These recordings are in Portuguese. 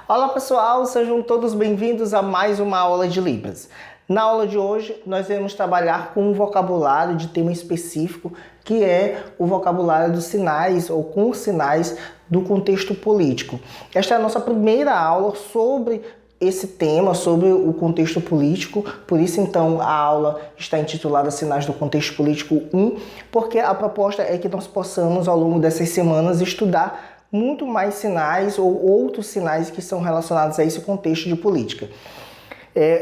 Olá pessoal, sejam todos bem-vindos a mais uma aula de Libras. Na aula de hoje nós iremos trabalhar com um vocabulário de tema específico, que é o vocabulário dos sinais ou com os sinais do contexto político. Esta é a nossa primeira aula sobre esse tema, sobre o contexto político, por isso então a aula está intitulada Sinais do Contexto Político 1, porque a proposta é que nós possamos ao longo dessas semanas estudar muito mais sinais ou outros sinais que são relacionados a esse contexto de política.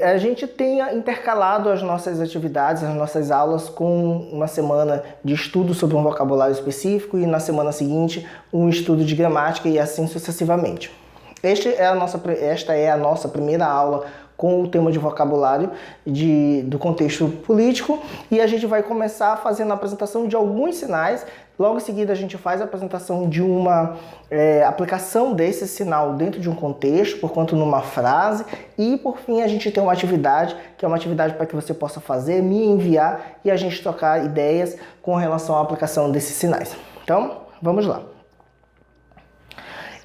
A gente tem intercalado as nossas atividades, as nossas aulas com uma semana de estudo sobre um vocabulário específico e na semana seguinte um estudo de gramática e assim sucessivamente. Esta é a nossa primeira aula com o tema de vocabulário do contexto político e a gente vai começar fazendo a apresentação de alguns sinais. Logo em seguida a gente faz a apresentação de uma aplicação desse sinal dentro de um contexto, porquanto numa frase, e por fim a gente tem uma atividade, que é uma atividade para que você possa fazer, me enviar e a gente trocar ideias com relação à aplicação desses sinais. Então, vamos lá.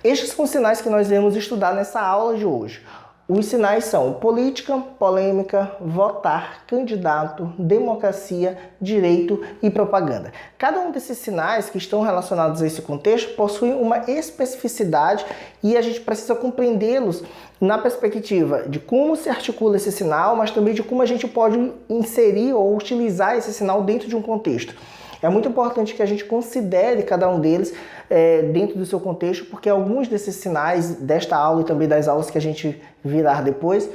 Estes são os sinais que nós iremos estudar nessa aula de hoje. Os sinais são política, polêmica, votar, candidato, democracia, direito e propaganda. Cada um desses sinais que estão relacionados a esse contexto possui uma especificidade e a gente precisa compreendê-los na perspectiva de como se articula esse sinal, mas também de como a gente pode inserir ou utilizar esse sinal dentro de um contexto. É muito importante que a gente considere cada um deles dentro do seu contexto, porque alguns desses sinais desta aula e também das aulas que a gente virá depois,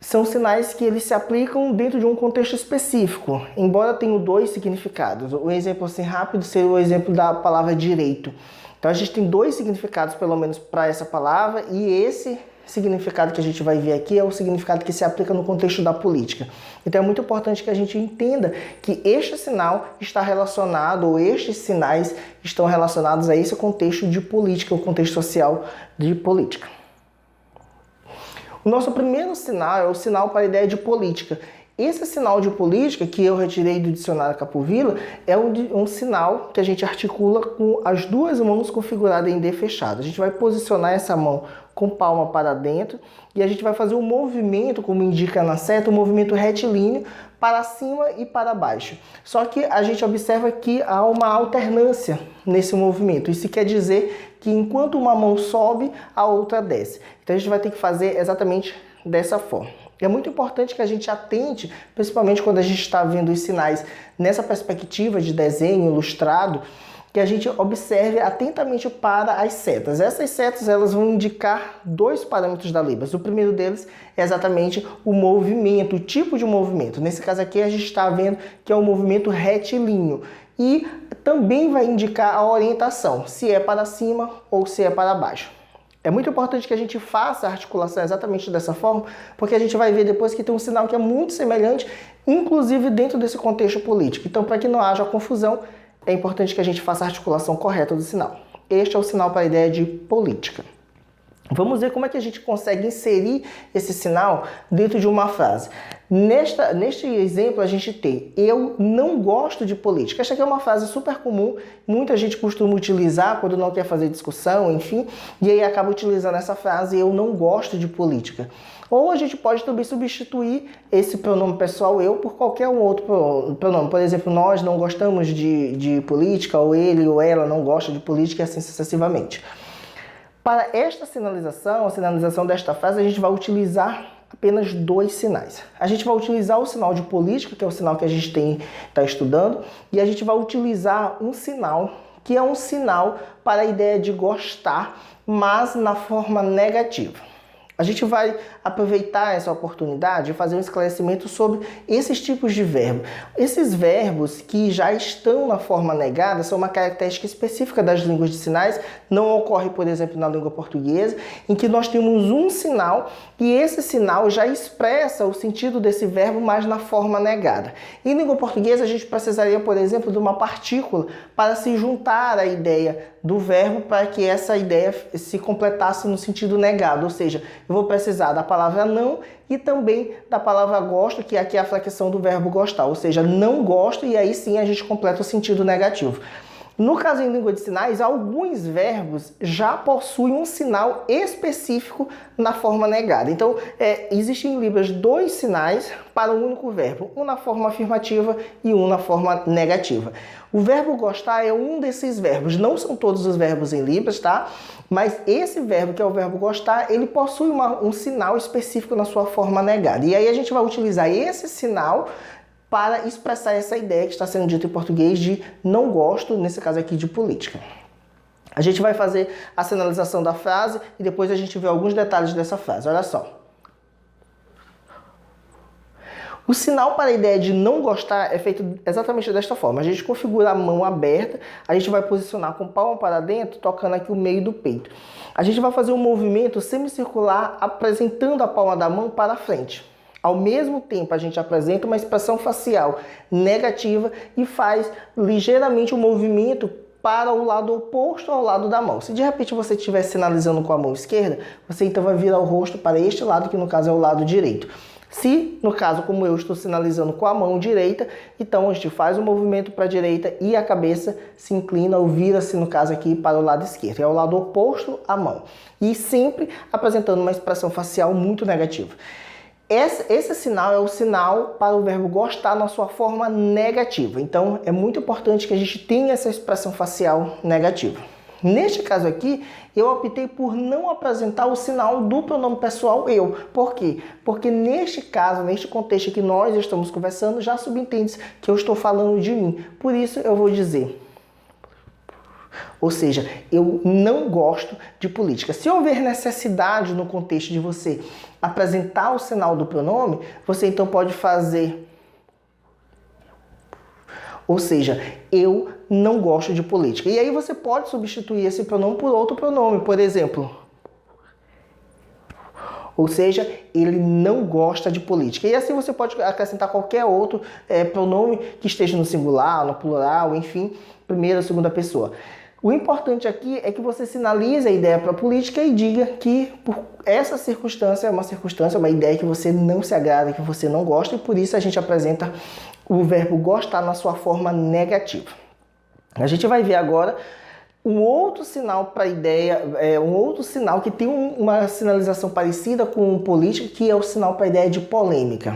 são sinais que eles se aplicam dentro de um contexto específico, embora tenham dois significados. O exemplo assim rápido seria o exemplo da palavra direito. Então a gente tem dois significados pelo menos para essa palavra e esse significado que a gente vai ver aqui é o significado que se aplica no contexto da política. Então é muito importante que a gente entenda que este sinal está relacionado, ou estes sinais estão relacionados a esse contexto de política, o contexto social de política. O nosso primeiro sinal é o sinal para a ideia de política. Esse sinal de política, que eu retirei do dicionário Capovilla, é um sinal que a gente articula com as duas mãos configuradas em D fechado. A gente vai posicionar essa mão com palma para dentro e a gente vai fazer um movimento, como indica na seta, um movimento retilíneo para cima e para baixo. Só que a gente observa que há uma alternância nesse movimento. Isso quer dizer que enquanto uma mão sobe, a outra desce. Então a gente vai ter que fazer exatamente dessa forma. É muito importante que a gente atente, principalmente quando a gente está vendo os sinais nessa perspectiva de desenho ilustrado, que a gente observe atentamente para as setas. Essas setas elas vão indicar dois parâmetros da Libras. O primeiro deles é exatamente o movimento, o tipo de movimento. Nesse caso aqui a gente está vendo que é um movimento retilíneo. E também vai indicar a orientação, se é para cima ou se é para baixo. É muito importante que a gente faça a articulação exatamente dessa forma, porque a gente vai ver depois que tem um sinal que é muito semelhante, inclusive dentro desse contexto político. Então, para que não haja confusão, é importante que a gente faça a articulação correta do sinal. Este é o sinal para a ideia de política. Vamos ver como é que a gente consegue inserir esse sinal dentro de uma frase. Neste exemplo a gente tem eu não gosto de política. Esta aqui é uma frase super comum, muita gente costuma utilizar quando não quer fazer discussão, enfim, e aí acaba utilizando essa frase eu não gosto de política. Ou a gente pode também substituir esse pronome pessoal eu por qualquer um outro pronome. Por exemplo, nós não gostamos de política, ou ele ou ela não gosta de política e assim sucessivamente. Para esta sinalização, a sinalização desta frase, a gente vai utilizar apenas dois sinais. A gente vai utilizar o sinal de política, que é o sinal que a gente está estudando, e a gente vai utilizar um sinal, que é um sinal para a ideia de gostar, mas na forma negativa. A gente vai aproveitar essa oportunidade e fazer um esclarecimento sobre esses tipos de verbo. Esses verbos que já estão na forma negada são uma característica específica das línguas de sinais. Não ocorre, por exemplo, na língua portuguesa, em que nós temos um sinal e esse sinal já expressa o sentido desse verbo, mas na forma negada. Em língua portuguesa, a gente precisaria, por exemplo, de uma partícula para se juntar à ideia do verbo para que essa ideia se completasse no sentido negado, ou seja, eu vou precisar da palavra não e também da palavra gosto, que aqui é a flexão do verbo gostar, ou seja, não gosto, e aí sim a gente completa o sentido negativo. No caso em língua de sinais, alguns verbos já possuem um sinal específico na forma negada. Então, existem em Libras 2 sinais para um único verbo, um na forma afirmativa e um na forma negativa. O verbo gostar é um desses verbos, não são todos os verbos em Libras, tá? Mas esse verbo, que é o verbo gostar, ele possui um sinal específico na sua forma negada. E aí a gente vai utilizar esse sinal para expressar essa ideia que está sendo dita em português de não gosto, nesse caso aqui de política. A gente vai fazer a sinalização da frase e depois a gente vê alguns detalhes dessa frase. Olha só. O sinal para a ideia de não gostar é feito exatamente desta forma. A gente configura a mão aberta, a gente vai posicionar com a palma para dentro, tocando aqui o meio do peito. A gente vai fazer um movimento semicircular apresentando a palma da mão para frente. Ao mesmo tempo, a gente apresenta uma expressão facial negativa e faz ligeiramente um movimento para o lado oposto ao lado da mão. Se de repente você estiver sinalizando com a mão esquerda, você então vai virar o rosto para este lado, que no caso é o lado direito. Se, no caso, como eu estou sinalizando com a mão direita, então a gente faz um movimento para a direita e a cabeça se inclina ou vira-se, no caso aqui, para o lado esquerdo. É o lado oposto à mão. E sempre apresentando uma expressão facial muito negativa. Esse sinal é o sinal para o verbo gostar na sua forma negativa. Então, é muito importante que a gente tenha essa expressão facial negativa. Neste caso aqui, eu optei por não apresentar o sinal do pronome pessoal eu. Por quê? Porque neste caso, neste contexto que nós estamos conversando, já subentende que eu estou falando de mim. Por isso, eu vou dizer... Ou seja, eu não gosto de política. Se houver necessidade no contexto de você apresentar o sinal do pronome, você então pode fazer... Ou seja, eu não gosto de política. E aí você pode substituir esse pronome por outro pronome, por exemplo. Ou seja, ele não gosta de política. E assim você pode acrescentar qualquer outro pronome que esteja no singular, no plural, enfim, primeira, segunda pessoa. O importante aqui é que você sinalize a ideia para a política e diga que por essa circunstância é uma ideia que você não se agrada, que você não gosta, e por isso a gente apresenta o verbo gostar na sua forma negativa. A gente vai ver agora um outro sinal para a ideia, um outro sinal que tem uma sinalização parecida com o política, que é o sinal para a ideia de polêmica.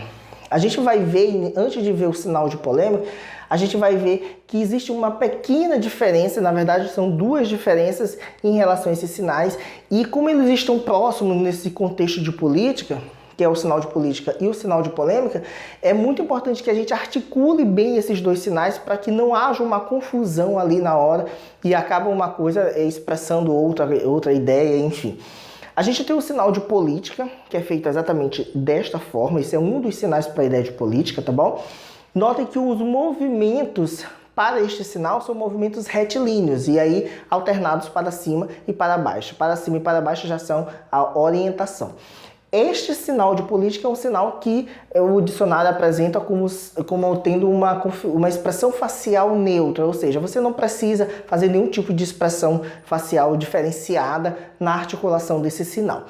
A gente vai ver, antes de ver o sinal de polêmica, a gente vai ver que existe uma pequena diferença, na verdade são duas diferenças em relação a esses sinais, e como eles estão próximos nesse contexto de política, que é o sinal de política e o sinal de polêmica, é muito importante que a gente articule bem esses dois sinais para que não haja uma confusão ali na hora e acaba uma coisa expressando outra ideia, enfim. A gente tem o sinal de política, que é feito exatamente desta forma, esse é um dos sinais para a ideia de política, tá bom? Notem que os movimentos para este sinal são movimentos retilíneos, e aí alternados para cima e para baixo. Para cima e para baixo já são a orientação. Este sinal de política é um sinal que o dicionário apresenta como tendo uma expressão facial neutra, ou seja, você não precisa fazer nenhum tipo de expressão facial diferenciada na articulação desse sinal.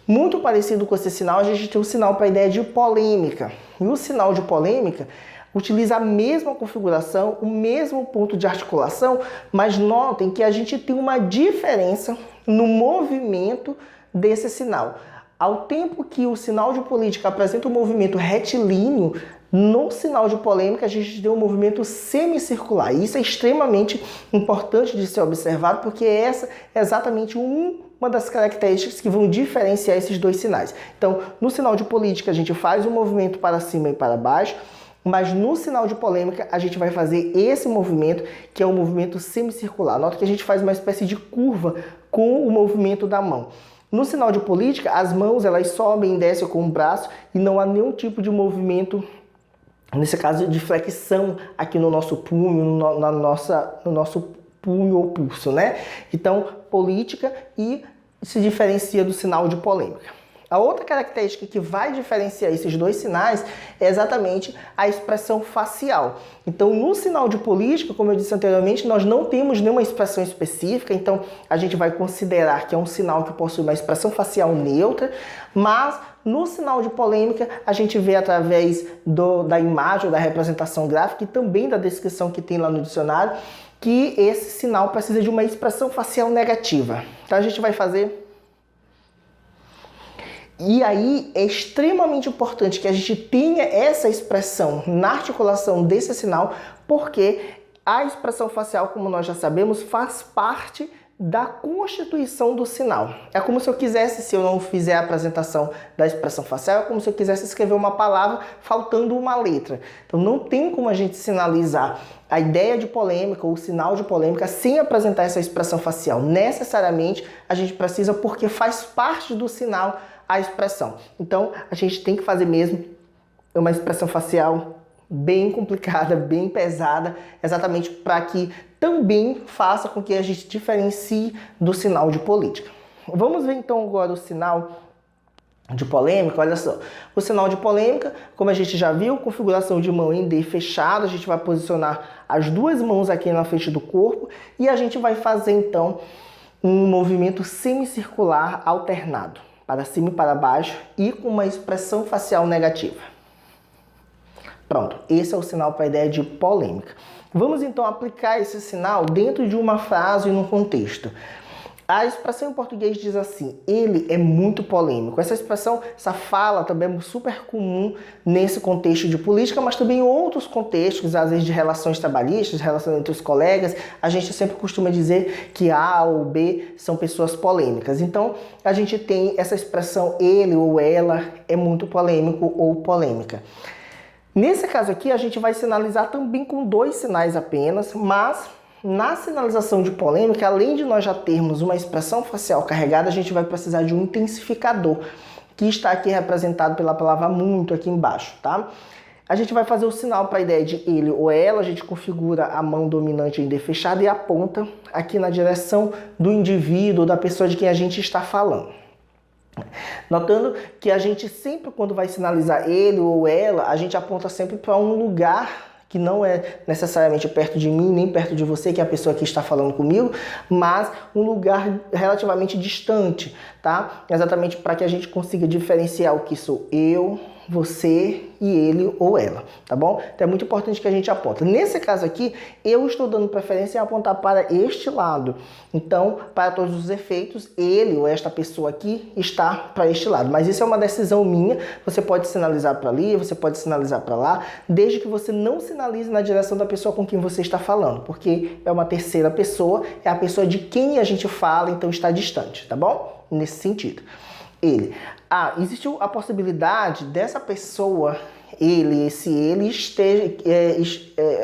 Muito parecido com esse sinal, a gente tem o sinal para a ideia de polêmica. E o sinal de polêmica utiliza a mesma configuração, o mesmo ponto de articulação, mas notem que a gente tem uma diferença no movimento desse sinal. Ao tempo que o sinal de política apresenta um movimento retilíneo, no sinal de polêmica a gente tem um movimento semicircular. E isso é extremamente importante de ser observado, porque essa é exatamente uma das características que vão diferenciar esses dois sinais. Então, no sinal de política a gente faz um movimento para cima e para baixo, mas no sinal de polêmica a gente vai fazer esse movimento, que é um movimento semicircular. Nota que a gente faz uma espécie de curva com o movimento da mão. No sinal de política, as mãos elas sobem e descem com o braço e não há nenhum tipo de movimento, nesse caso de flexão aqui no nosso punho, no nosso punho ou pulso, né? Então, política e se diferencia do sinal de polêmica. A outra característica que vai diferenciar esses dois sinais é exatamente a expressão facial. Então, no sinal de política, como eu disse anteriormente, nós não temos nenhuma expressão específica, então a gente vai considerar que é um sinal que possui uma expressão facial neutra, mas no sinal de polêmica a gente vê através da imagem ou da representação gráfica e também da descrição que tem lá no dicionário, que esse sinal precisa de uma expressão facial negativa. Então a gente vai fazer. E aí é extremamente importante que a gente tenha essa expressão na articulação desse sinal, porque a expressão facial, como nós já sabemos, faz parte da constituição do sinal. É como se eu quisesse, se eu não fizer a apresentação da expressão facial, é como se eu quisesse escrever uma palavra faltando uma letra. Então não tem como a gente sinalizar a ideia de polêmica ou o sinal de polêmica sem apresentar essa expressão facial. Necessariamente a gente precisa, porque faz parte do sinal a expressão. Então a gente tem que fazer mesmo uma expressão facial bem complicada, bem pesada, exatamente para que também faça com que a gente diferencie do sinal de política. Vamos ver então agora o sinal de polêmica. Olha só, o sinal de polêmica, como a gente já viu, configuração de mão em D fechada, a gente vai posicionar as duas mãos aqui na frente do corpo e a gente vai fazer então um movimento semicircular alternado, para cima e para baixo e com uma expressão facial negativa. Pronto, esse é o sinal para a ideia de polêmica. Vamos então aplicar esse sinal dentro de uma frase e num contexto. A expressão em português diz assim: ele é muito polêmico. Essa expressão, essa fala também é super comum nesse contexto de política, mas também em outros contextos, às vezes de relações trabalhistas, relações entre os colegas, a gente sempre costuma dizer que A ou B são pessoas polêmicas. Então, a gente tem essa expressão ele ou ela é muito polêmico ou polêmica. Nesse caso aqui, a gente vai sinalizar também com dois sinais apenas, mas na sinalização de polêmica, além de nós já termos uma expressão facial carregada, a gente vai precisar de um intensificador, que está aqui representado pela palavra muito aqui embaixo, tá? A gente vai fazer o sinal para a ideia de ele ou ela, a gente configura a mão dominante em D fechada e aponta aqui na direção do indivíduo, da pessoa de quem a gente está falando. Notando que a gente sempre, quando vai sinalizar ele ou ela, a gente aponta sempre para um lugar que não é necessariamente perto de mim, nem perto de você, que é a pessoa que está falando comigo, mas um lugar relativamente distante, tá? Exatamente para que a gente consiga diferenciar o que sou eu, você e ele ou ela, tá bom? Então é muito importante que a gente aponte. Nesse caso aqui, eu estou dando preferência em apontar para este lado. Então, para todos os efeitos, ele ou esta pessoa aqui está para este lado. Mas isso é uma decisão minha. Você pode sinalizar para ali, você pode sinalizar para lá, desde que você não sinalize na direção da pessoa com quem você está falando, porque é uma terceira pessoa, é a pessoa de quem a gente fala, então está distante, tá bom? Nesse sentido. Ele. Existe a possibilidade dessa pessoa, ele esteja,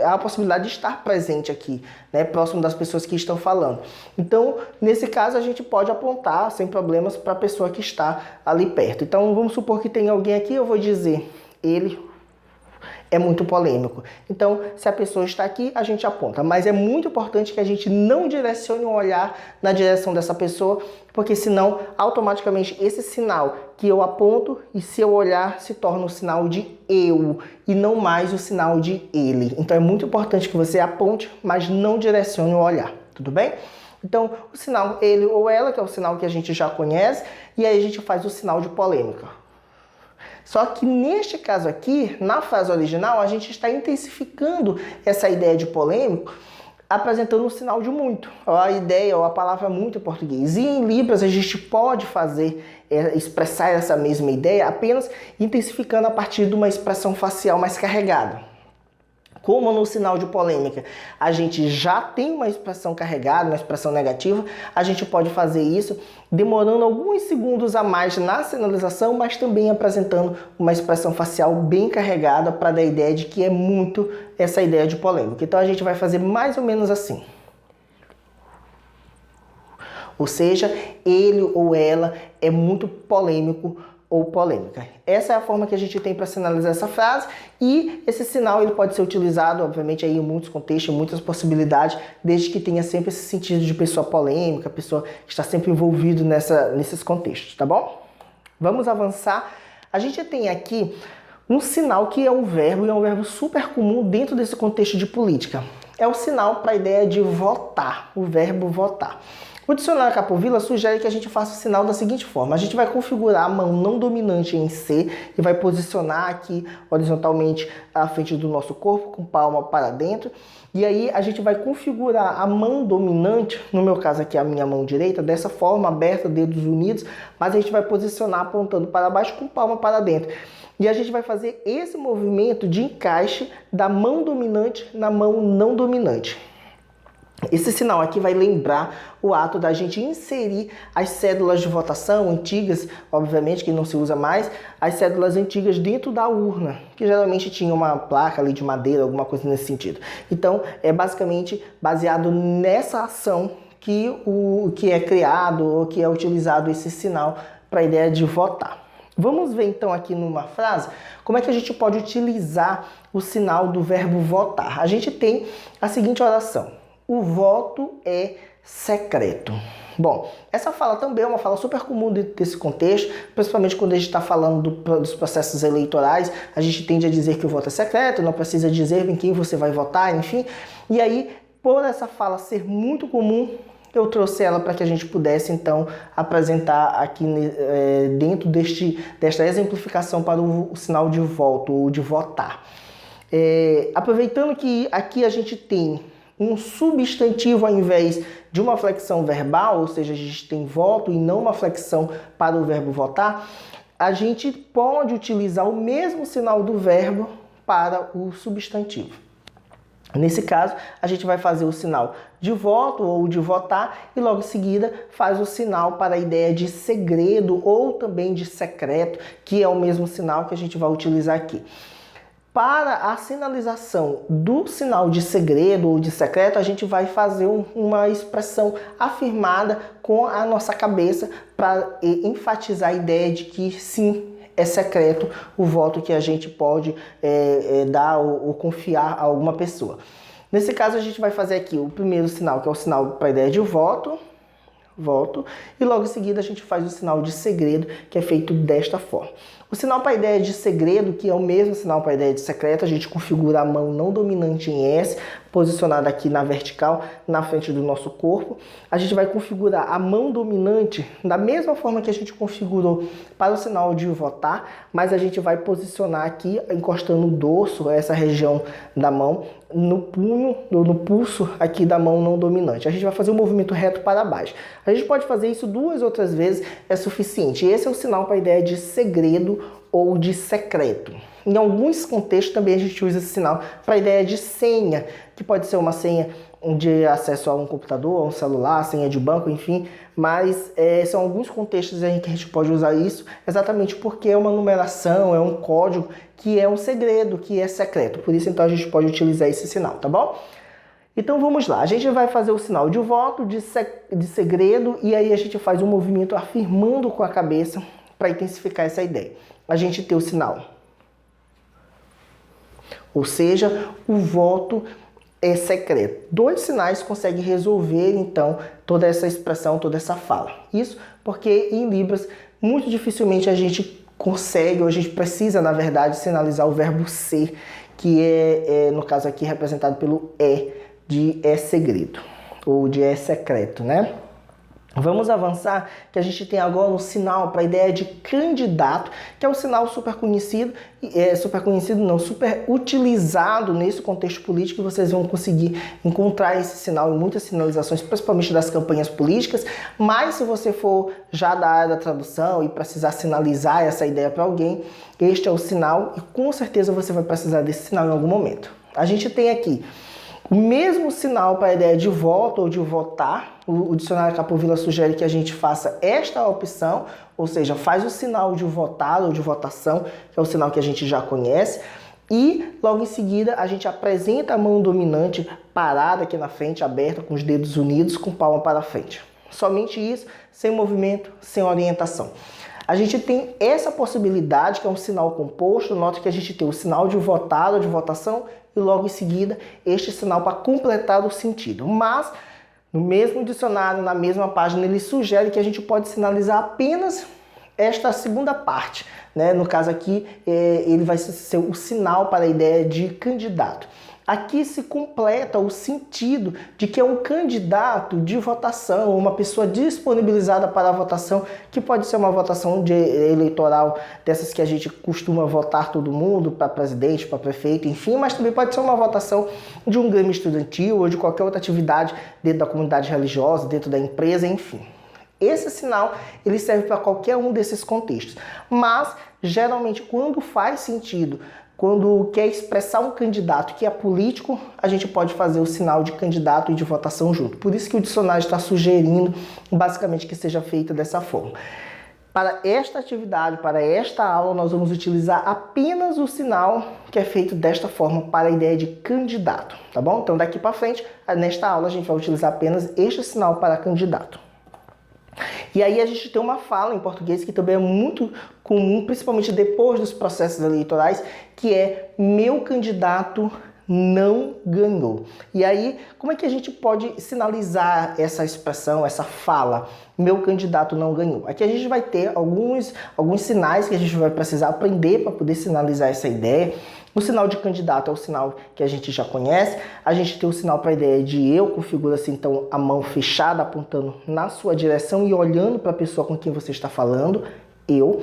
a possibilidade de estar presente aqui, né, próximo das pessoas que estão falando. Então, nesse caso, a gente pode apontar sem problemas para a pessoa que está ali perto. Então, vamos supor que tem alguém aqui, eu vou dizer, ele é muito polêmico. Então, se a pessoa está aqui, a gente aponta. Mas é muito importante que a gente não direcione o olhar na direção dessa pessoa, porque senão, automaticamente, esse sinal que eu aponto e se eu olhar se torna o sinal de eu e não mais o sinal de ele. Então, é muito importante que você aponte, mas não direcione o olhar. Tudo bem? Então, o sinal ele ou ela, que é o sinal que a gente já conhece, e aí a gente faz o sinal de polêmica. Só que neste caso aqui, na frase original, a gente está intensificando essa ideia de polêmico, apresentando um sinal de muito. A ideia ou a palavra muito em português. E em Libras a gente pode expressar essa mesma ideia apenas intensificando a partir de uma expressão facial mais carregada. Como no sinal de polêmica a gente já tem uma expressão carregada, uma expressão negativa, a gente pode fazer isso demorando alguns segundos a mais na sinalização, mas também apresentando uma expressão facial bem carregada para dar a ideia de que é muito essa ideia de polêmica. Então a gente vai fazer mais ou menos assim. Ou seja, ele ou ela é muito polêmico ou polêmica. Essa é a forma que a gente tem para sinalizar essa frase e esse sinal ele pode ser utilizado, obviamente, aí em muitos contextos, em muitas possibilidades, desde que tenha sempre esse sentido de pessoa polêmica, pessoa que está sempre envolvido nesses contextos, tá bom? Vamos avançar. A gente tem aqui um sinal que é um verbo e é um verbo super comum dentro desse contexto de política. é o sinal para a ideia de votar, o verbo votar. O dicionário Capovilla sugere que a gente faça o sinal da seguinte forma: a gente vai configurar a mão não dominante em C e vai posicionar aqui horizontalmente à frente do nosso corpo, com palma para dentro. E aí a gente vai configurar a mão dominante, no meu caso aqui a minha mão direita, dessa forma, aberta, dedos unidos, mas a gente vai posicionar apontando para baixo com palma para dentro. E a gente vai fazer esse movimento de encaixe da mão dominante na mão não dominante. Esse sinal aqui vai lembrar o ato da gente inserir as cédulas de votação antigas, obviamente que não se usa mais, as cédulas antigas dentro da urna, que geralmente tinha uma placa ali de madeira, alguma coisa nesse sentido. Então, é basicamente baseado nessa ação que é criado ou que é utilizado esse sinal para a ideia de votar. Vamos ver então aqui numa frase como é que a gente pode utilizar o sinal do verbo votar. A gente tem a seguinte oração: o voto é secreto. Bom, essa fala também é uma fala super comum desse contexto, principalmente quando a gente está falando dos processos eleitorais. A gente tende a dizer que o voto é secreto, não precisa dizer em quem você vai votar, enfim. E aí, por essa fala ser muito comum, eu trouxe ela para que a gente pudesse, então, apresentar aqui dentro desta exemplificação para o sinal de voto ou de votar. Aproveitando que aqui a gente tem um substantivo ao invés de uma flexão verbal, ou seja, a gente tem voto e não uma flexão para o verbo votar, a gente pode utilizar o mesmo sinal do verbo para o substantivo. Nesse caso, a gente vai fazer o sinal de voto ou de votar e logo em seguida faz o sinal para a ideia de segredo ou também de secreto, que é o mesmo sinal que a gente vai utilizar aqui. Para a sinalização do sinal de segredo ou de secreto, a gente vai fazer uma expressão afirmada com a nossa cabeça para enfatizar a ideia de que sim, é secreto o voto que a gente pode dar ou confiar a alguma pessoa. Nesse caso, a gente vai fazer aqui o primeiro sinal, que é o sinal para a ideia de voto, e logo em seguida a gente faz o sinal de segredo, que é feito desta forma. O sinal para a ideia de segredo, que é o mesmo sinal para a ideia de secreto, a gente configura a mão não dominante em S, posicionada aqui na vertical, na frente do nosso corpo. A gente vai configurar a mão dominante da mesma forma que a gente configurou para o sinal de votar, mas a gente vai posicionar aqui, encostando o dorso, essa região da mão, no punho, no pulso aqui da mão não dominante. A gente vai fazer um movimento reto para baixo. A gente pode fazer isso 2 outras vezes, é suficiente. Esse é o sinal para a ideia de segredo ou de secreto. Em alguns contextos também a gente usa esse sinal para a ideia de senha, que pode ser uma senha de acesso a um computador, a um celular, senha de banco, enfim, mas são alguns contextos em que a gente pode usar isso exatamente porque é uma numeração, é um código que é um segredo, que é secreto. Por isso, então, a gente pode utilizar esse sinal, tá bom? Então, vamos lá. A gente vai fazer o sinal de voto, de segredo, e aí a gente faz um movimento afirmando com a cabeça para intensificar essa ideia. A gente tem o sinal, ou seja, o voto é secreto. 2 sinais conseguem resolver, então, toda essa expressão, toda essa fala. Isso porque em Libras, muito dificilmente a gente consegue, ou a gente precisa, na verdade, sinalizar o verbo ser, que no caso aqui, representado pelo de é segredo, ou de é secreto, né? Vamos avançar, que a gente tem agora um sinal para a ideia de candidato, que é um sinal super conhecido, super utilizado nesse contexto político, e vocês vão conseguir encontrar esse sinal em muitas sinalizações, principalmente das campanhas políticas, mas se você for já da área da tradução e precisar sinalizar essa ideia para alguém, este é o sinal e com certeza você vai precisar desse sinal em algum momento. A gente tem aqui o mesmo sinal para a ideia de voto ou de votar. O dicionário Capovilla sugere que a gente faça esta opção, ou seja, faz o sinal de votar ou de votação, que é o sinal que a gente já conhece, e logo em seguida a gente apresenta a mão dominante parada aqui na frente, aberta, com os dedos unidos, com palma para frente. Somente isso, sem movimento, sem orientação. A gente tem essa possibilidade, que é um sinal composto. Note que a gente tem o sinal de votar ou de votação e logo em seguida este sinal para completar o sentido. Mas no mesmo dicionário, na mesma página, ele sugere que a gente pode sinalizar apenas esta segunda parte, né? No caso aqui, ele vai ser o sinal para a ideia de candidato. Aqui se completa o sentido de que é um candidato de votação, uma pessoa disponibilizada para a votação, que pode ser uma votação eleitoral dessas que a gente costuma votar todo mundo, para presidente, para prefeito, enfim, mas também pode ser uma votação de um grêmio estudantil ou de qualquer outra atividade dentro da comunidade religiosa, dentro da empresa, enfim. Esse sinal ele serve para qualquer um desses contextos, mas geralmente quando faz sentido, quando quer expressar um candidato que é político, a gente pode fazer o sinal de candidato e de votação junto. Por isso que o dicionário está sugerindo, basicamente, que seja feita dessa forma. Para esta atividade, para esta aula, nós vamos utilizar apenas o sinal que é feito desta forma para a ideia de candidato, tá bom? Então, daqui para frente, nesta aula, a gente vai utilizar apenas este sinal para candidato. E aí a gente tem uma fala em português que também é muito comum, principalmente depois dos processos eleitorais, que é meu candidato não ganhou. E aí, como é que a gente pode sinalizar essa expressão, essa fala, meu candidato não ganhou? Aqui a gente vai ter alguns sinais que a gente vai precisar aprender para poder sinalizar essa ideia. O sinal de candidato é o sinal que a gente já conhece. A gente tem o sinal para a ideia de eu, configura-se então a mão fechada apontando na sua direção e olhando para a pessoa com quem você está falando, eu.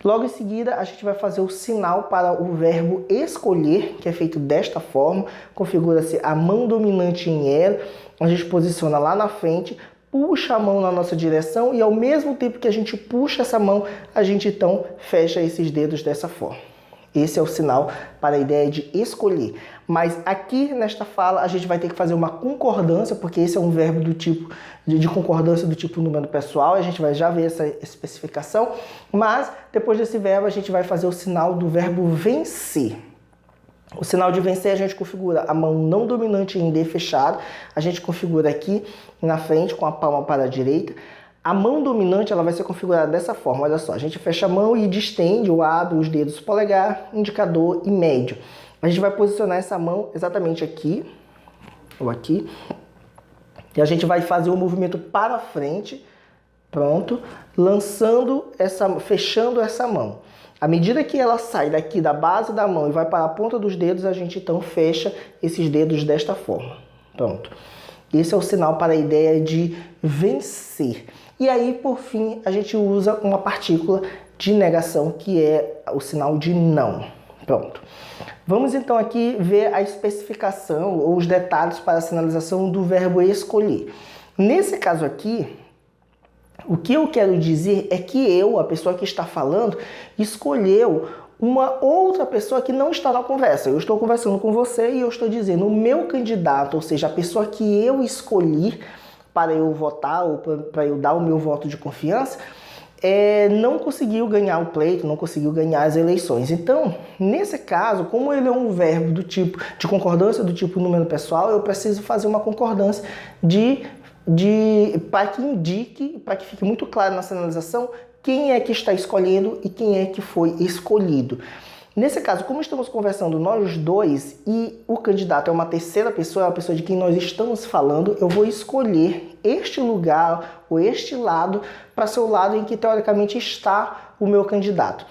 Logo em seguida, a gente vai fazer o sinal para o verbo escolher, que é feito desta forma. Configura-se a mão dominante em L, a gente posiciona lá na frente, puxa a mão na nossa direção e ao mesmo tempo que a gente puxa essa mão, a gente então fecha esses dedos dessa forma. Esse é o sinal para a ideia de escolher. Mas aqui nesta fala a gente vai ter que fazer uma concordância, porque esse é um verbo do tipo de concordância do tipo número pessoal. A gente vai já ver essa especificação. Mas depois desse verbo a gente vai fazer o sinal do verbo vencer. O sinal de vencer a gente configura a mão não dominante em D fechado. A gente configura aqui na frente com a palma para a direita. A mão dominante ela vai ser configurada dessa forma, olha só, a gente fecha a mão e distende ou abre os dedos polegar, indicador e médio. A gente vai posicionar essa mão exatamente aqui, ou aqui, e a gente vai fazer o movimento para frente, pronto, fechando essa mão. À medida que ela sai daqui da base da mão e vai para a ponta dos dedos, a gente então fecha esses dedos desta forma, pronto. Esse é o sinal para a ideia de vencer. E aí, por fim, a gente usa uma partícula de negação, que é o sinal de não. Pronto. Vamos então aqui ver a especificação ou os detalhes para a sinalização do verbo escolher. Nesse caso aqui, o que eu quero dizer é que eu, a pessoa que está falando, escolheu uma outra pessoa que não está na conversa. Eu estou conversando com você e eu estou dizendo o meu candidato, ou seja, a pessoa que eu escolhi para eu votar ou para eu dar o meu voto de confiança, não conseguiu ganhar o pleito, não conseguiu ganhar as eleições. Então, nesse caso, como ele é um verbo do tipo de concordância do tipo número pessoal, eu preciso fazer uma concordância para que indique, para que fique muito claro na sinalização quem é que está escolhendo e quem é que foi escolhido. Nesse caso, como estamos conversando nós dois e o candidato é uma terceira pessoa, é a pessoa de quem nós estamos falando, eu vou escolher este lugar ou este lado para ser o lado em que teoricamente está o meu candidato.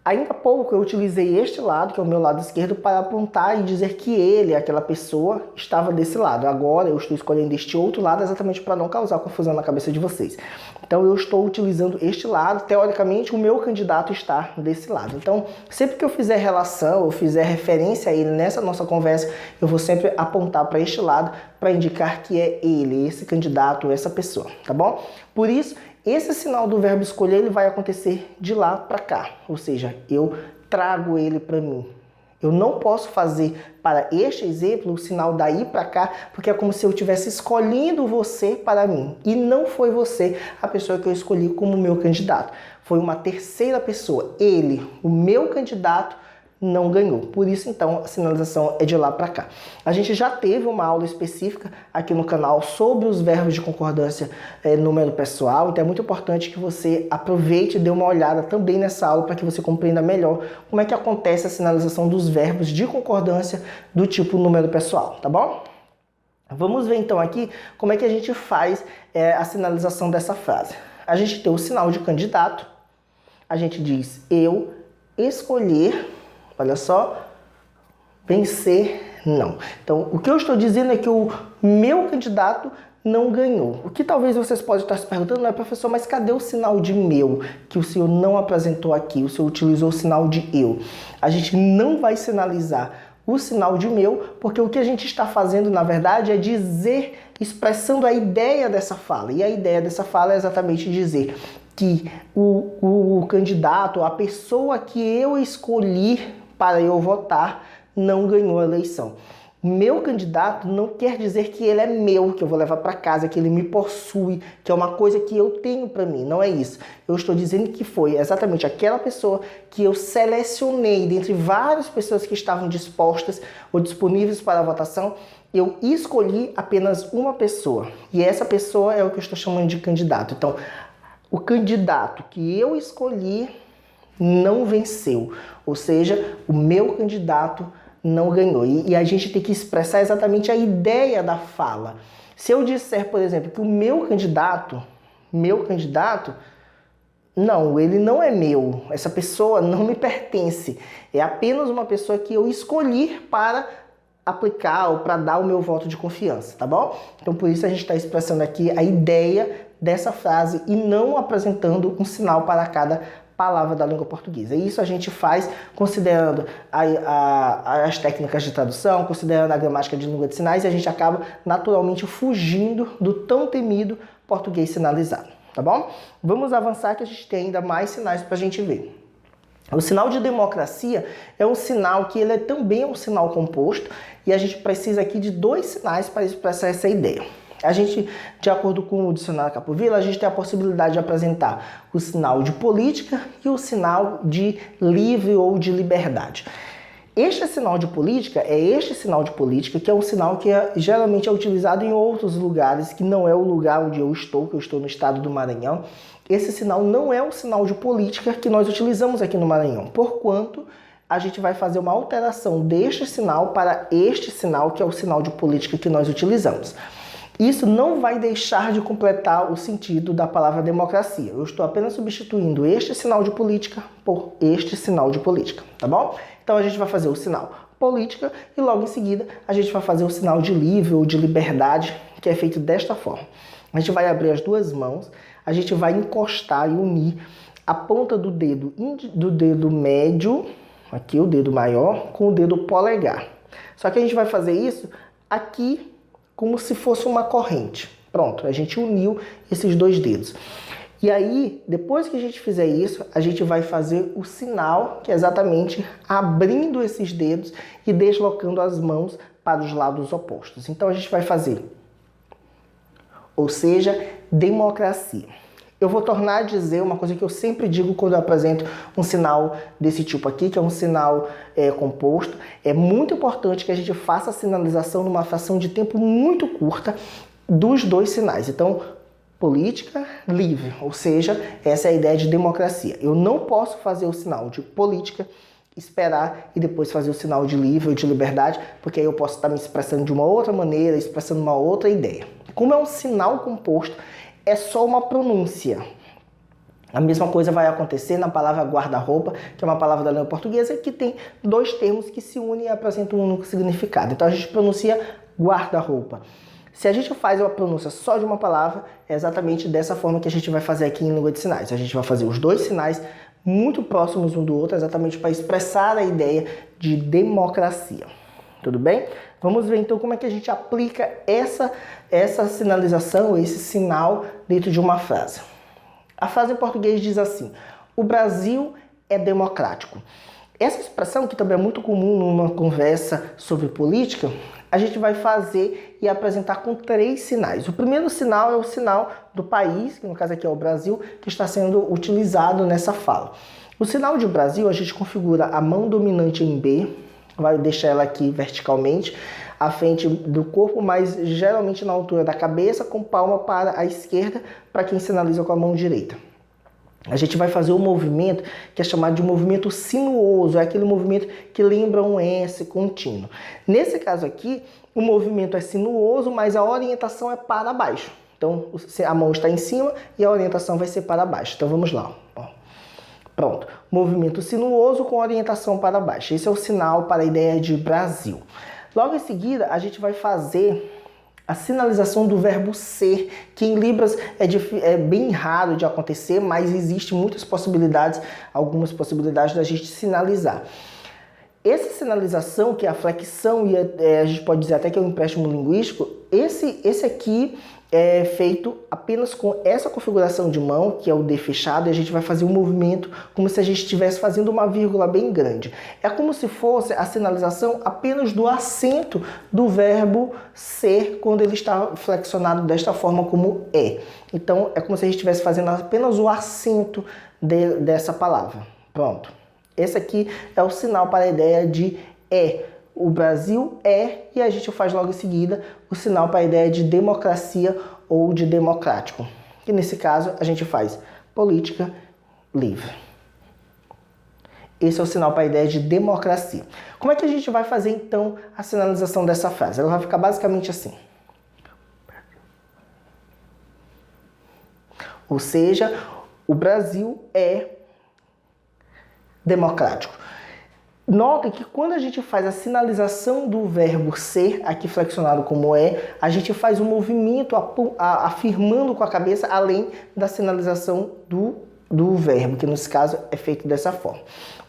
Ainda há pouco eu utilizei este lado, que é o meu lado esquerdo, para apontar e dizer que ele, aquela pessoa, estava desse lado. Agora eu estou escolhendo este outro lado exatamente para não causar confusão na cabeça de vocês. Então eu estou utilizando este lado, teoricamente o meu candidato está desse lado. Então sempre que eu fizer relação ou fizer referência a ele nessa nossa conversa, eu vou sempre apontar para este lado para indicar que é ele, esse candidato, essa pessoa, tá bom? Por isso, esse sinal do verbo escolher ele vai acontecer de lá para cá, ou seja, eu trago ele para mim. Eu não posso fazer para este exemplo o sinal daí para cá, porque é como se eu estivesse escolhendo você para mim. E não foi você a pessoa que eu escolhi como meu candidato. Foi uma terceira pessoa. Ele, o meu candidato, não ganhou. Por isso, então, a sinalização é de lá para cá. A gente já teve uma aula específica aqui no canal sobre os verbos de concordância número pessoal, então é muito importante que você aproveite e dê uma olhada também nessa aula para que você compreenda melhor como é que acontece a sinalização dos verbos de concordância do tipo número pessoal, tá bom? Vamos ver então aqui como é que a gente faz a sinalização dessa frase. A gente tem o sinal de candidato, a gente diz eu escolher, olha só, vencer Não. Então, o que eu estou dizendo é que o meu candidato não ganhou. O que talvez vocês possam estar se perguntando, não é, professor, mas cadê o sinal de meu que o senhor não apresentou aqui? O senhor utilizou o sinal de eu. A gente não vai sinalizar o sinal de meu, porque o que a gente está fazendo, na verdade, é dizer, expressando a ideia dessa fala. E a ideia dessa fala é exatamente dizer que o candidato, a pessoa que eu escolhi para eu votar, não ganhou a eleição. Meu candidato não quer dizer que ele é meu, que eu vou levar para casa, que ele me possui, que é uma coisa que eu tenho para mim. Não é isso. Eu estou dizendo que foi exatamente aquela pessoa que eu selecionei dentre várias pessoas que estavam dispostas ou disponíveis para a votação. Eu escolhi apenas uma pessoa. E essa pessoa é o que eu estou chamando de candidato. Então, o candidato que eu escolhi não venceu. Ou seja, o meu candidato não ganhou. E a gente tem que expressar exatamente a ideia da fala. Se eu disser, por exemplo, que o meu candidato, não, ele não é meu. Essa pessoa não me pertence. É apenas uma pessoa que eu escolhi para aplicar ou para dar o meu voto de confiança, tá bom? Então, por isso a gente está expressando aqui a ideia dessa frase e não apresentando um sinal para cada palavra da língua portuguesa. E isso a gente faz considerando as técnicas de tradução, considerando a gramática de língua de sinais, e a gente acaba naturalmente fugindo do tão temido português sinalizado, tá bom? Vamos avançar que a gente tem ainda mais sinais para a gente ver. O sinal de democracia é um sinal que ele é também um sinal composto e a gente precisa aqui de dois sinais para expressar essa ideia. A gente, de acordo com o dicionário Capovilla, a gente tem a possibilidade de apresentar o sinal de política e o sinal de livre ou de liberdade. Este sinal de política que é um sinal que geralmente é utilizado em outros lugares, que não é o lugar onde eu estou, que eu estou no estado do Maranhão. Esse sinal não é o sinal de política que nós utilizamos aqui no Maranhão, porquanto a gente vai fazer uma alteração deste sinal para este sinal, que é o sinal de política que nós utilizamos. Isso não vai deixar de completar o sentido da palavra democracia. Eu estou apenas substituindo este sinal de política por este sinal de política, tá bom? Então a gente vai fazer o sinal política e logo em seguida a gente vai fazer o sinal de livre ou de liberdade, que é feito desta forma. A gente vai abrir as duas mãos, a gente vai encostar e unir a ponta do dedo médio, aqui o dedo maior, com o dedo polegar. Só que a gente vai fazer isso aqui como se fosse uma corrente. Pronto, a gente uniu esses dois dedos. E aí, depois que a gente fizer isso, a gente vai fazer o sinal, que é exatamente abrindo esses dedos e deslocando as mãos para os lados opostos. Então a gente vai fazer, ou seja, democracia. Eu vou tornar a dizer uma coisa que eu sempre digo quando eu apresento um sinal desse tipo aqui, que é um sinal composto. É muito importante que a gente faça a sinalização numa fração de tempo muito curta dos dois sinais. Então, política, livre, ou seja, essa é a ideia de democracia. Eu não posso fazer o sinal de política, esperar e depois fazer o sinal de livre ou de liberdade, porque aí eu posso estar me expressando de uma outra maneira, expressando uma outra ideia. Como é um sinal composto, é só uma pronúncia. A mesma coisa vai acontecer na palavra guarda-roupa, que é uma palavra da língua portuguesa que tem dois termos que se unem e apresentam um único significado. Então a gente pronuncia guarda-roupa. Se a gente faz uma pronúncia só de uma palavra, é exatamente dessa forma que a gente vai fazer aqui em língua de sinais. A gente vai fazer os dois sinais muito próximos um do outro, exatamente para expressar a ideia de democracia. Tudo bem? Vamos ver então como é que a gente aplica essa sinalização, esse sinal dentro de uma frase. A frase em português diz assim: o Brasil é democrático. Essa expressão, que também é muito comum numa conversa sobre política, a gente vai fazer e apresentar com três sinais. O primeiro sinal é o sinal do país, que no caso aqui é o Brasil, que está sendo utilizado nessa fala. O sinal de Brasil, a gente configura a mão dominante em B, vai deixar ela aqui verticalmente, à frente do corpo, mas geralmente na altura da cabeça, com palma para a esquerda, para quem sinaliza com a mão direita. A gente vai fazer um movimento que é chamado de movimento sinuoso, é aquele movimento que lembra um S contínuo. Nesse caso aqui, o movimento é sinuoso, mas a orientação é para baixo. Então, a mão está em cima e a orientação vai ser para baixo. Então, vamos lá. Pronto. Movimento sinuoso com orientação para baixo. Esse é o sinal para a ideia de Brasil. Logo em seguida, a gente vai fazer a sinalização do verbo ser, que em Libras é bem raro de acontecer, mas existem muitas possibilidades, algumas possibilidades da gente sinalizar. Essa sinalização, que é a flexão, e a gente pode dizer até que é um empréstimo linguístico, esse aqui é feito apenas com essa configuração de mão, que é o D fechado, e a gente vai fazer um movimento como se a gente estivesse fazendo uma vírgula bem grande. É como se fosse a sinalização apenas do acento do verbo ser, quando ele está flexionado desta forma como é. Então, é como se a gente estivesse fazendo apenas o acento dessa palavra. Pronto. Esse aqui é o sinal para a ideia de é. O Brasil é, e a gente faz logo em seguida o sinal para a ideia de democracia ou de democrático. Que nesse caso a gente faz política livre. Esse é o sinal para a ideia de democracia. Como é que a gente vai fazer então a sinalização dessa frase? Ela vai ficar basicamente assim. Ou seja, o Brasil é democrático. Nota que quando a gente faz a sinalização do verbo ser, aqui flexionado como é, a gente faz um movimento afirmando com a cabeça, além da sinalização do verbo, que nesse caso é feito dessa forma.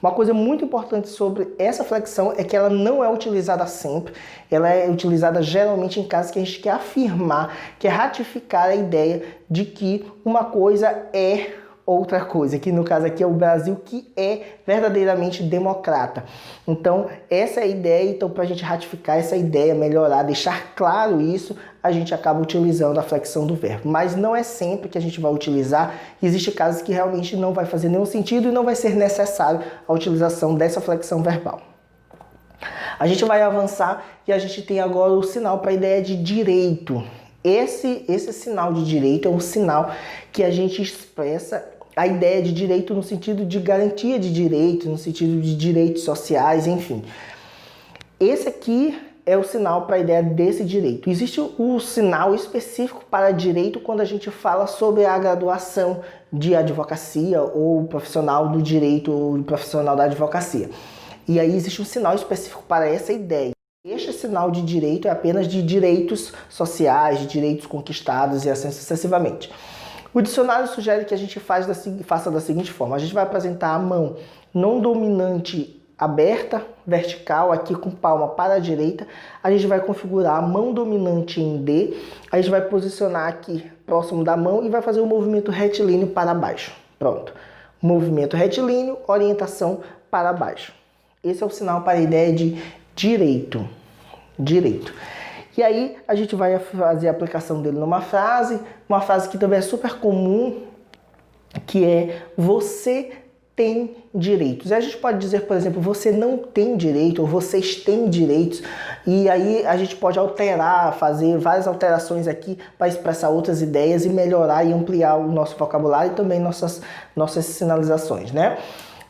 Uma coisa muito importante sobre essa flexão é que ela não é utilizada sempre, ela é utilizada geralmente em casos que a gente quer afirmar, quer ratificar a ideia de que uma coisa é outra coisa, que no caso aqui é o Brasil que é verdadeiramente democrata. Então, essa é a ideia. Então, para a gente ratificar essa ideia, melhorar, deixar claro isso, a gente acaba utilizando a flexão do verbo. Mas não é sempre que a gente vai utilizar. Existem casos que realmente não vai fazer nenhum sentido e não vai ser necessário a utilização dessa flexão verbal. A gente vai avançar e a gente tem agora o sinal para a ideia de direito. Esse sinal de direito é um sinal que a gente expressa a ideia de direito no sentido de garantia de direitos, no sentido de direitos sociais, enfim. Esse aqui é o sinal para a ideia desse direito. Existe o sinal específico para direito quando a gente fala sobre a graduação de advocacia ou profissional do direito ou profissional da advocacia. E aí existe um sinal específico para essa ideia. Este sinal de direito é apenas de direitos sociais, de direitos conquistados e assim sucessivamente. O dicionário sugere que a gente faça da seguinte forma. A gente vai apresentar a mão não dominante aberta, vertical, aqui com palma para a direita. A gente vai configurar a mão dominante em D. A gente vai posicionar aqui próximo da mão e vai fazer o movimento retilíneo para baixo. Pronto. Movimento retilíneo, orientação para baixo. Esse é o sinal para a ideia de direito. Direito. E aí a gente vai fazer a aplicação dele numa frase, uma frase que também é super comum, que é você tem direitos. E a gente pode dizer, por exemplo, você não tem direito, ou vocês têm direitos, e aí a gente pode alterar, fazer várias alterações aqui para expressar outras ideias e melhorar e ampliar o nosso vocabulário e também nossas sinalizações, né?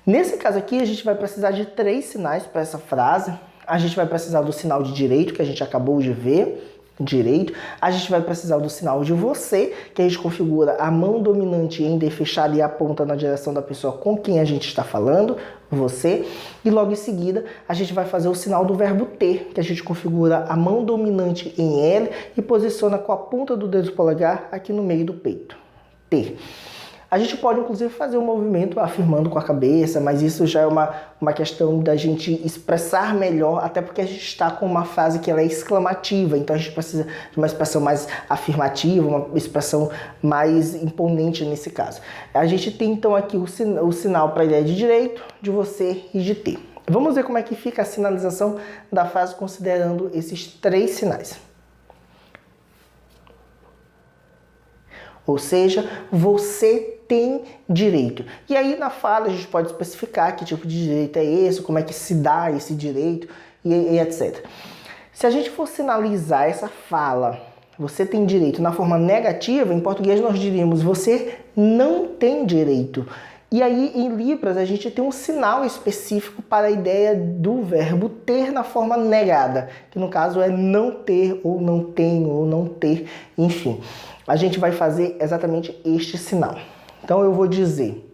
Nesse caso aqui, a gente vai precisar de 3 sinais para essa frase. A gente vai precisar do sinal de direito, que a gente acabou de ver, direito. A gente vai precisar do sinal de você, que a gente configura a mão dominante em D fechada e aponta na direção da pessoa com quem a gente está falando, você. E logo em seguida, a gente vai fazer o sinal do verbo ter, que a gente configura a mão dominante em L e posiciona com a ponta do dedo polegar aqui no meio do peito. Ter. A gente pode, inclusive, fazer um movimento afirmando com a cabeça, mas isso já é uma questão da gente expressar melhor, até porque a gente está com uma frase que ela é exclamativa, então a gente precisa de uma expressão mais afirmativa, uma expressão mais imponente nesse caso. A gente tem, então, aqui o sinal para a ideia de direito, de você e de ter. Vamos ver como é que fica a sinalização da frase considerando esses 3 sinais. Ou seja, você tem direito. E aí na fala a gente pode especificar que tipo de direito é esse, como é que se dá esse direito e etc. Se a gente for sinalizar essa fala, você tem direito, na forma negativa, em português nós diríamos você não tem direito. E aí em Libras a gente tem um sinal específico para a ideia do verbo ter na forma negada, que no caso é não ter, ou não tem, ou não ter, enfim. A gente vai fazer exatamente este sinal. Então eu vou dizer: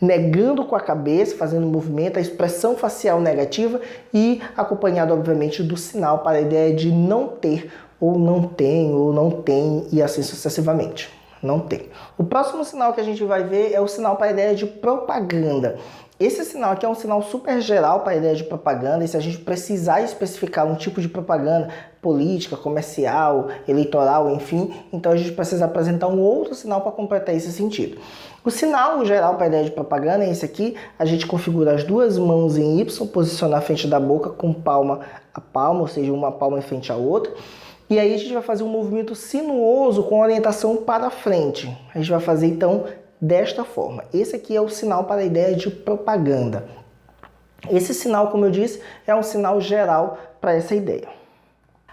negando com a cabeça, fazendo um movimento, a expressão facial negativa e acompanhado, obviamente, do sinal para a ideia de não ter, ou não tem, e assim sucessivamente. Não tem. O próximo sinal que a gente vai ver é o sinal para a ideia de propaganda. Esse sinal aqui é um sinal super geral para a ideia de propaganda, e se a gente precisar especificar um tipo de propaganda política, comercial, eleitoral, enfim, então a gente precisa apresentar um outro sinal para completar esse sentido. O sinal geral para a ideia de propaganda é esse aqui. A gente configura as duas mãos em Y, posiciona à frente da boca com palma a palma, ou seja, uma palma em frente à outra. E aí a gente vai fazer um movimento sinuoso com orientação para frente. A gente vai fazer então desta forma. Esse aqui é o sinal para a ideia de propaganda. Esse sinal, como eu disse, é um sinal geral para essa ideia.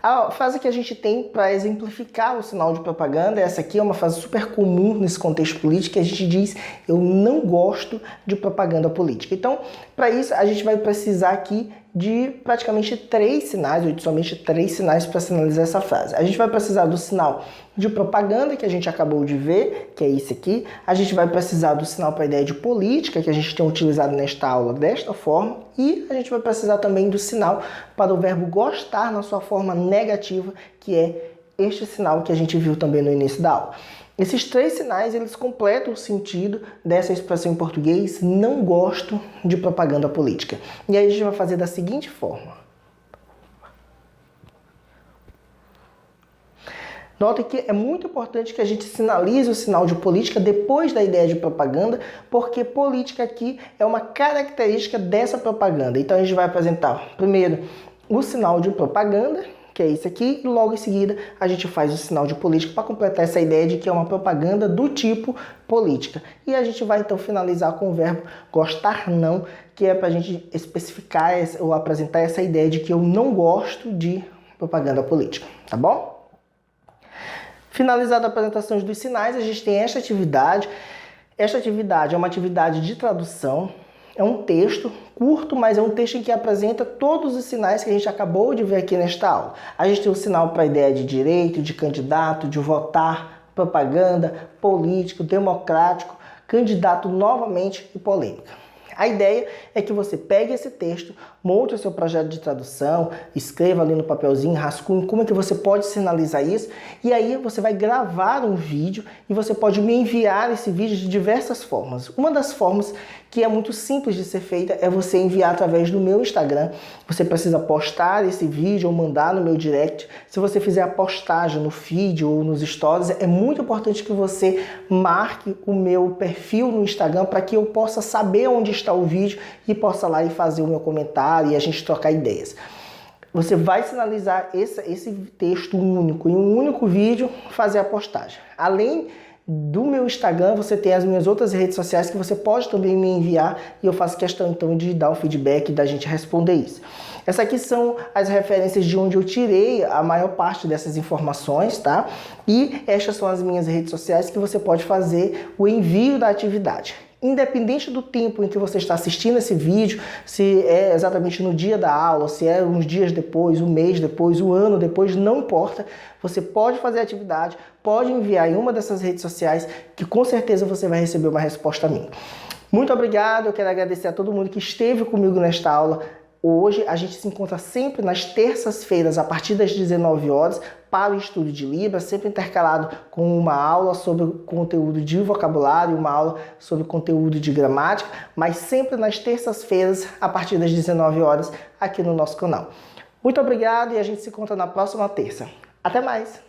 A frase que a gente tem para exemplificar o sinal de propaganda, essa aqui é uma frase super comum nesse contexto político, que a gente diz: eu não gosto de propaganda política. Então, para isso, a gente vai precisar aqui de praticamente 3 sinais, ou de somente 3 sinais para sinalizar essa frase. A gente vai precisar do sinal de propaganda, que a gente acabou de ver, que é esse aqui. A gente vai precisar do sinal para a ideia de política, que a gente tem utilizado nesta aula desta forma. E a gente vai precisar também do sinal para o verbo gostar na sua forma negativa, que é este sinal que a gente viu também no início da aula. Esses 3 sinais, eles completam o sentido dessa expressão em português: não gosto de propaganda política. E aí a gente vai fazer da seguinte forma. Notem que é muito importante que a gente sinalize o sinal de política depois da ideia de propaganda, porque política aqui é uma característica dessa propaganda. Então a gente vai apresentar primeiro o sinal de propaganda, que é esse aqui, e logo em seguida a gente faz o sinal de política para completar essa ideia de que é uma propaganda do tipo política. E a gente vai então finalizar com o verbo gostar não, que é para a gente especificar ou apresentar essa ideia de que eu não gosto de propaganda política, tá bom? Finalizada a apresentação dos sinais, a gente tem esta atividade. Esta atividade é uma atividade de tradução. É um texto curto, mas é um texto em que apresenta todos os sinais que a gente acabou de ver aqui nesta aula. A gente tem o sinal para a ideia de direito, de candidato, de votar, propaganda, político, democrático, candidato novamente e polêmica. A ideia é que você pegue esse texto, monte o seu projeto de tradução, escreva ali no papelzinho, rascunhe como é que você pode sinalizar isso, e aí você vai gravar um vídeo e você pode me enviar esse vídeo de diversas formas. Uma das formas que é muito simples de ser feita é você enviar através do meu Instagram. Você precisa postar esse vídeo ou mandar no meu direct. Se você fizer a postagem no feed ou nos stories, é muito importante que você marque o meu perfil no Instagram para que eu possa saber onde está o vídeo e possa lá e fazer o meu comentário e a gente trocar ideias. Você vai sinalizar esse texto único, em um único vídeo, fazer a postagem. Além do meu Instagram, você tem as minhas outras redes sociais que você pode também me enviar e eu faço questão então de dar um feedback e da gente responder isso. Essas aqui são as referências de onde eu tirei a maior parte dessas informações, tá? E estas são as minhas redes sociais que você pode fazer o envio da atividade. Independente do tempo em que você está assistindo esse vídeo, se é exatamente no dia da aula, se é uns dias depois, um mês depois, um ano depois, não importa. Você pode fazer a atividade, pode enviar em uma dessas redes sociais, que com certeza você vai receber uma resposta minha. Muito obrigado, eu quero agradecer a todo mundo que esteve comigo nesta aula. Hoje a gente se encontra sempre nas terças-feiras, a partir das 19 horas, para o estudo de Libras, sempre intercalado com uma aula sobre conteúdo de vocabulário, uma aula sobre conteúdo de gramática, mas sempre nas terças-feiras, a partir das 19 horas, aqui no nosso canal. Muito obrigado e a gente se encontra na próxima terça. Até mais!